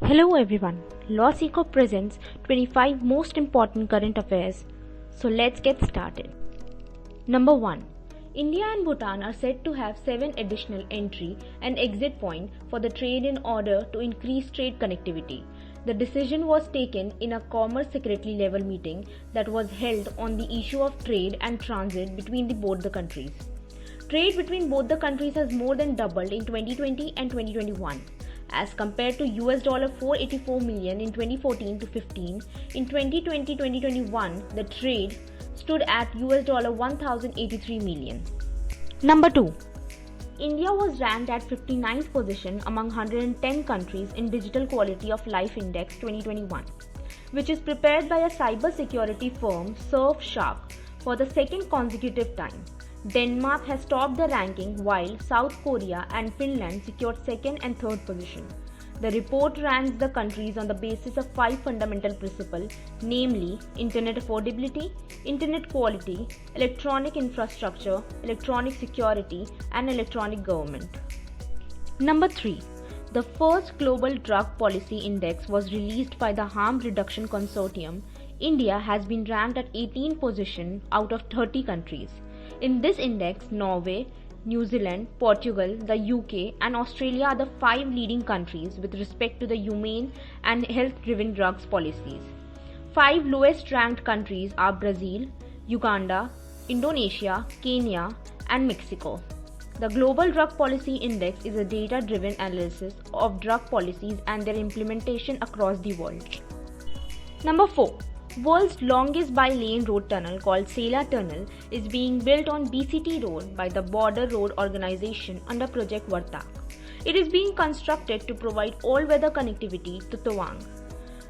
Hello everyone, LawSeeker presents 25 most important current affairs. So let's get started. Number 1. India and Bhutan are said to have 7 additional entry and exit points for the trade in order to increase trade connectivity. The decision was taken in a Commerce Secretary level meeting that was held on the issue of trade and transit between both the countries. Trade between both the countries has more than doubled in 2020 and 2021. As compared to $484 million in 2014 to 15, in 2020-2021, the trade stood at $1,083 million. Number 2. India was ranked at 59th position among 110 countries in Digital Quality of Life Index 2021, which is prepared by a cybersecurity firm Surfshark for the second consecutive time. Denmark has topped the ranking while South Korea and Finland secured second and third position. The report ranks the countries on the basis of 5 fundamental principles, namely internet affordability, internet quality, electronic infrastructure, electronic security, and electronic government. Number 3. The first Global Drug Policy Index was released by the Harm Reduction Consortium. India has been ranked at 18th position out of 30 countries. In this index, Norway, New Zealand, Portugal, the UK and Australia are the 5 leading countries with respect to the humane and health-driven drugs policies. 5 lowest ranked countries are Brazil, Uganda, Indonesia, Kenya and Mexico. The Global Drug Policy Index is a data-driven analysis of drug policies and their implementation across the world. Number 4. World's longest by-lane road tunnel called Sela Tunnel is being built on Bcci Road by the Border Road Organization under Project Vartak. It is being constructed to provide all-weather connectivity to Tawang.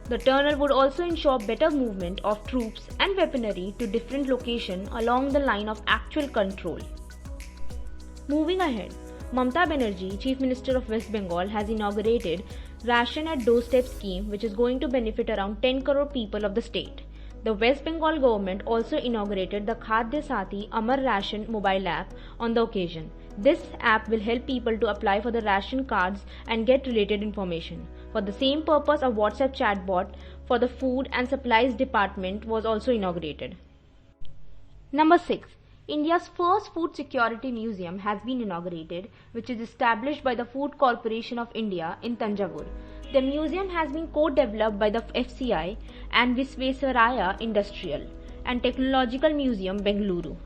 The tunnel would also ensure better movement of troops and weaponry to different locations along the line of actual control. Moving ahead, Mamata Banerjee, Chief Minister of West Bengal, has inaugurated Ration at Doorstep scheme, which is going to benefit around 10 crore people of the state. The West Bengal government also inaugurated the Khadya Sathi Amar Ration mobile app on the occasion. This app will help people to apply for the ration cards and get related information. For the same purpose, a WhatsApp chatbot for the Food and Supplies Department was also inaugurated. Number 6. India's first Food Security Museum has been inaugurated, which is established by the Food Corporation of India in Tanjavur. The museum has been co-developed by the FCI and Visvesvaraya Industrial and Technological Museum, Bengaluru.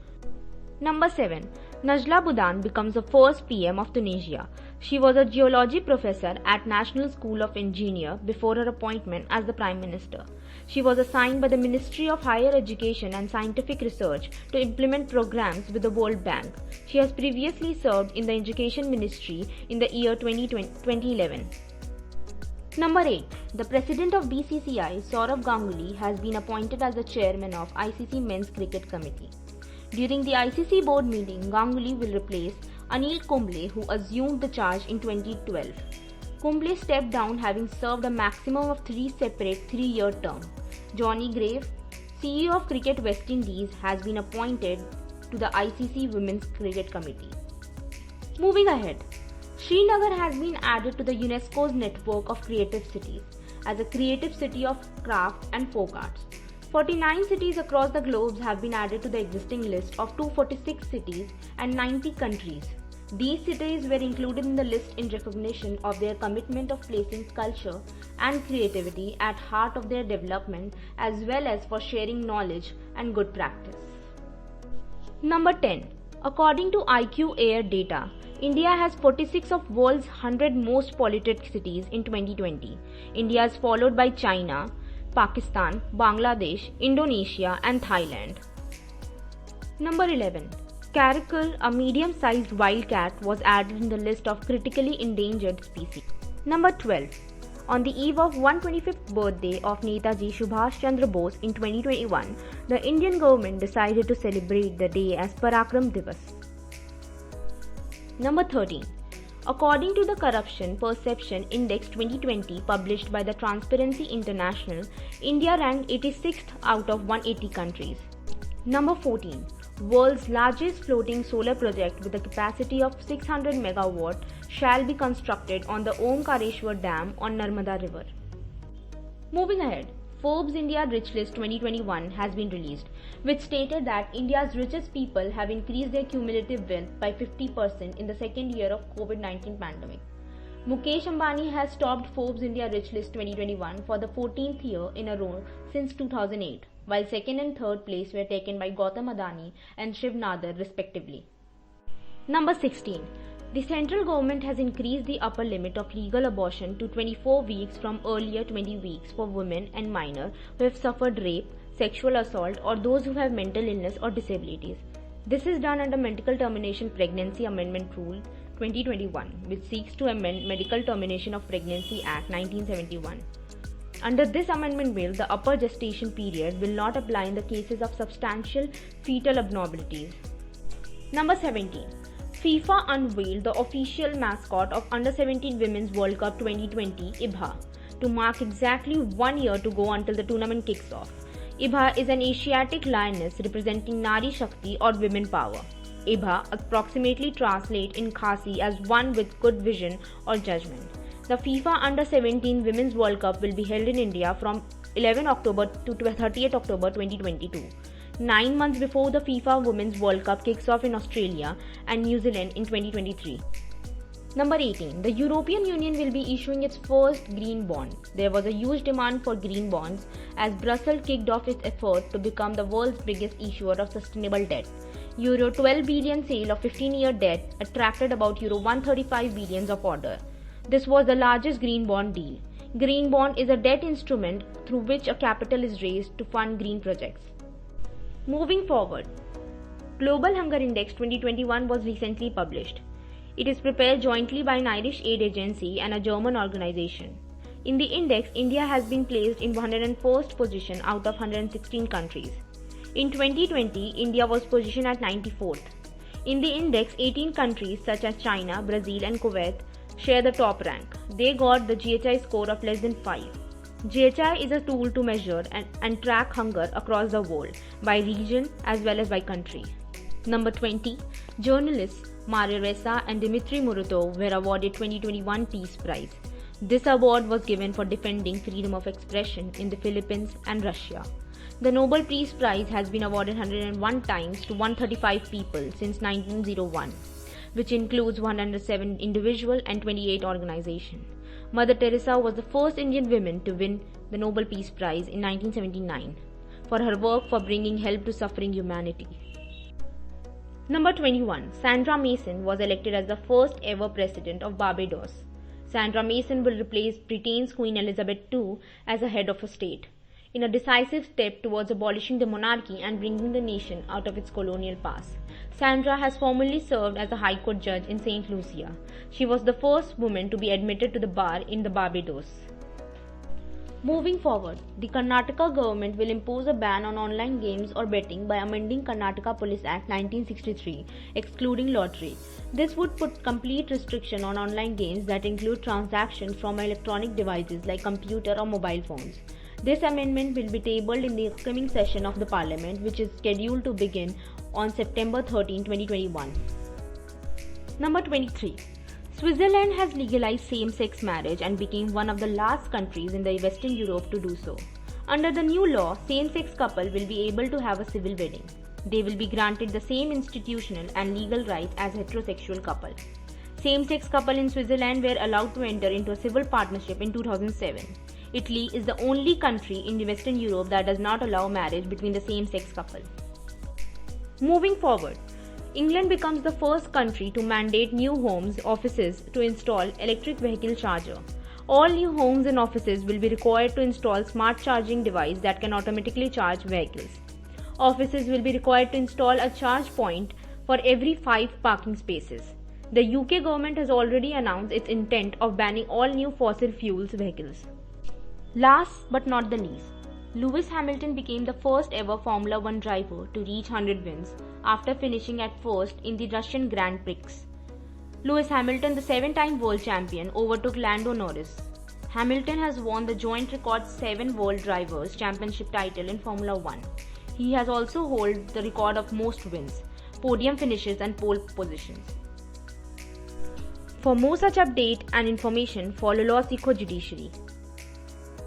Number 7. Najla Budan becomes the first PM of Tunisia. She was a geology professor at National School of Engineer before her appointment as the Prime Minister. She was assigned by the Ministry of Higher Education and Scientific Research to implement programs with the World Bank. She has previously served in the Education Ministry in the year 2011. Number 8. The President of BCCI, Saurabh Ganguly, has been appointed as the Chairman of ICC Men's Cricket Committee. During the ICC board meeting, Ganguly will replace Anil Kumble, who assumed the charge in 2012. Kumble stepped down having served a maximum of 3 separate 3-year terms. Johnny Grave, CEO of Cricket West Indies, has been appointed to the ICC Women's Cricket Committee. Moving ahead, Srinagar has been added to the UNESCO's network of creative cities as a creative city of craft and folk arts. 49 cities across the globe have been added to the existing list of 246 cities and 90 countries. These cities were included in the list in recognition of their commitment of placing culture and creativity at heart of their development, as well as for sharing knowledge and good practice. Number 10. According to IQ Air data, India has 46 of world's 100 most polluted cities in 2020. India is followed by China, Pakistan, Bangladesh, Indonesia and Thailand. Number 11. Caracal, a medium-sized wildcat, was added in the list of critically endangered species. Number 12. On the eve of 125th birthday of Netaji Subhash Chandra Bose in 2021, the Indian government decided to celebrate the day as Parakram Divas. Number 13. According to the Corruption Perception Index 2020 published by the Transparency International, India ranked 86th out of 180 countries. Number 14. World's largest floating solar project with a capacity of 600 megawatt shall be constructed on the Omkareshwar Dam on Narmada River. Moving ahead, Forbes India Rich List 2021 has been released, which stated that India's richest people have increased their cumulative wealth by 50% in the second year of COVID-19 pandemic. Mukesh Ambani has topped Forbes India Rich List 2021 for the 14th year in a row since 2008, while second and third place were taken by Gautam Adani and Shiv Nadar respectively. Number 16. The central government has increased the upper limit of legal abortion to 24 weeks from earlier 20 weeks for women and minors who have suffered rape, sexual assault, or those who have mental illness or disabilities. This is done under Medical Termination Pregnancy Amendment Rule 2021, which seeks to amend Medical Termination of Pregnancy Act 1971. Under this amendment bill, the upper gestation period will not apply in the cases of substantial fetal abnormalities. Number 17. FIFA unveiled the official mascot of Under-17 Women's World Cup 2020, IBHA, to mark exactly 1 year to go until the tournament kicks off. IBHA is an Asiatic lioness representing Nari Shakti or women power. IBHA approximately translates in Khasi as one with good vision or judgment. The FIFA Under-17 Women's World Cup will be held in India from 11 October to 30th October 2022. 9 months before the FIFA Women's World Cup kicks off in Australia and New Zealand in 2023. Number 18. The European Union will be issuing its first green bond. There was a huge demand for green bonds as Brussels kicked off its effort to become the world's biggest issuer of sustainable debt. Euro 12 billion sale of 15-year debt attracted about Euro 135 billion of order. This was the largest green bond deal. Green bond is a debt instrument through which a capital is raised to fund green projects. Moving forward, Global Hunger Index 2021 was recently published. It is prepared jointly by an Irish aid agency and a German organization. In the index, India has been placed in 101st position out of 116 countries. In 2020, India was positioned at 94th. In the index, 18 countries such as China, Brazil and Kuwait share the top rank. They got the GHI score of less than 5. GHI is a tool to measure and track hunger across the world by region as well as by country. Number 20. Journalists Maria Ressa and Dmitry Muratov were awarded 2021 Peace Prize. This award was given for defending freedom of expression in the Philippines and Russia. The Nobel Peace Prize has been awarded 101 times to 135 people since 1901, which includes 107 individual and 28 organizations. Mother Teresa was the first Indian woman to win the Nobel Peace Prize in 1979 for her work for bringing help to suffering humanity. Number 21. Sandra Mason was elected as the first ever president of Barbados. Sandra Mason will replace Britain's Queen Elizabeth II as a head of a state, in a decisive step towards abolishing the monarchy and bringing the nation out of its colonial past. Sandra has formerly served as a High Court judge in St. Lucia. She was the first woman to be admitted to the bar in the Barbados. Moving forward, the Karnataka government will impose a ban on online games or betting by amending Karnataka Police Act 1963, excluding lottery. This would put complete restriction on online games that include transactions from electronic devices like computer or mobile phones. This amendment will be tabled in the upcoming session of the Parliament, which is scheduled to begin on September 13, 2021. Number 23. Switzerland has legalized same-sex marriage and became one of the last countries in the Western Europe to do so. Under the new law, same-sex couple will be able to have a civil wedding. They will be granted the same institutional and legal rights as heterosexual couple. Same-sex couple in Switzerland were allowed to enter into a civil partnership in 2007. Italy is the only country in Western Europe that does not allow marriage between the same-sex couple. Moving forward, England becomes the first country to mandate new homes, offices to install electric vehicle charger. All new homes and offices will be required to install smart charging device that can automatically charge vehicles. Offices will be required to install a charge point for every 5 parking spaces. The UK government has already announced its intent of banning all new fossil fuels vehicles. Last but not the least, Lewis Hamilton became the first ever Formula 1 driver to reach 100 wins after finishing at first in the Russian Grand Prix. Lewis Hamilton, the 7-time world champion, overtook Lando Norris. Hamilton has won the joint record 7 World Drivers' Championship title in Formula 1. He has also held the record of most wins, podium finishes and pole positions. For more such update and information, follow Law Seekho Judiciary.